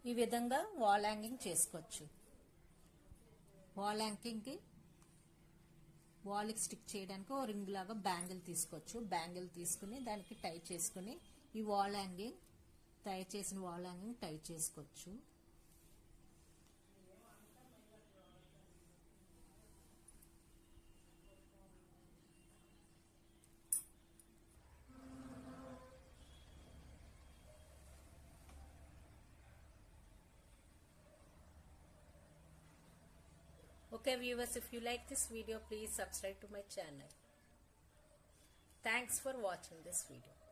ఈ విధంగా wall hanging చేసుకోవచ్చు. వాల్ హ్యాంగింగ్ కి వాల్ కి స్టిక్ చేయడానికి ఓ రింగ్ లాగా బ్యాంగిల్ తీసుకోవచ్చు. బ్యాంగిల్ తీసుకుని దానికి టై చేసుకుని ఈ వాల్ హ్యాంగింగ్ తయారు చేసిన వాల్ హ్యాంగింగ్ టై చేసుకోవచ్చు. Okay viewers, if you like this video, please subscribe to my channel. Thanks for watching this video.